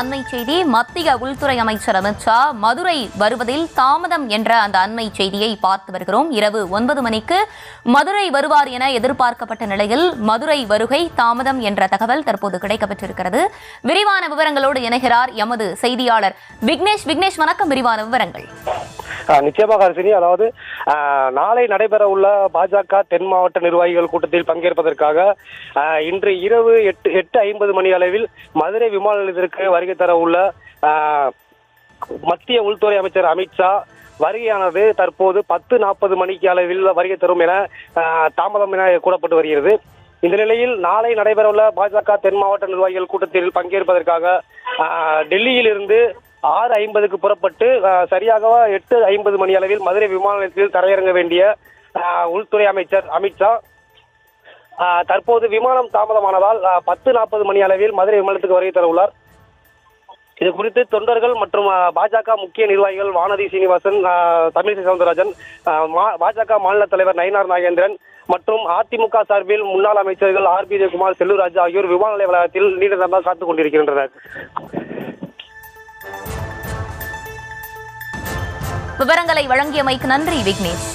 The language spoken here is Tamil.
அண்மை செய்தி. மத்திய உள்துறை அமைச்சர் அமித் ஷா மதுரை வருவதில் தாமதம் என்ற அந்த அண்மை செய்தியை பார்த்து வருகிறோம். இரவு 9 மணிக்கு மதுரை வருவார் என எதிர்பார்க்கப்பட்ட நிலையில் மதுரை வருகை தாமதம் என்ற தகவல் தற்போது கிடைக்கப்பட்டிருக்கிறது. விரிவான விவரங்களோடு இணைகிறார் எமது செய்தியாளர் விக்னேஷ். விக்னேஷ், வணக்கம். விரிவான விவரங்கள். நிச்சயமாக ஹர்ஷினி, அதாவது நாளை நடைபெற உள்ள பாஜக தென் மாவட்ட நிர்வாகிகள் கூட்டத்தில் பங்கேற்பதற்காக இன்று இரவு 8:50 மணி அளவில் மதுரை விமான நிலையத்திற்கு வருகை தர உள்ள மத்திய உள்துறை அமைச்சர் அமித் ஷா வருகையானது தற்போது 10:40 மணிக்கு அளவில் வருகை தரும் என தாமதம் என கூறப்பட்டு வருகிறது. இந்த நிலையில் நாளை நடைபெறவுள்ள பாஜக தென் மாவட்ட நிர்வாகிகள் கூட்டத்தில் பங்கேற்பதற்காக டெல்லியில் இருந்து 6:50க்கு புறப்பட்டு சரியாக 8:50 மணி அளவில் மதுரை விமான நிலையத்தில் தரையிறங்க வேண்டிய உள்துறை அமைச்சர் அமித்ஷா தற்போது விமானம் தாமதமானதால் 10:40 மணி அளவில் மதுரை விமானத்துக்கு வருகை தர உள்ளார். இது குறித்து தொண்டர்கள் மற்றும் பாஜக முக்கிய நிர்வாகிகள் வானதி சீனிவாசன், தமிழிசை சவுந்தரராஜன், பாஜக மாநில தலைவர் நயினார் நாகேந்திரன் மற்றும் அதிமுக சார்பில் முன்னாள் அமைச்சர்கள் ஆர்.பி. ஜெயக்குமார், செல்லூர் ராஜு ஆகியோர் விமான நிலைய வளாகத்தில் நீண்ட நேரமாக காத்துக் கொண்டிருக்கின்றனர். விவரங்களை வழங்கியமைக்கு நன்றி விக்னேஷ்.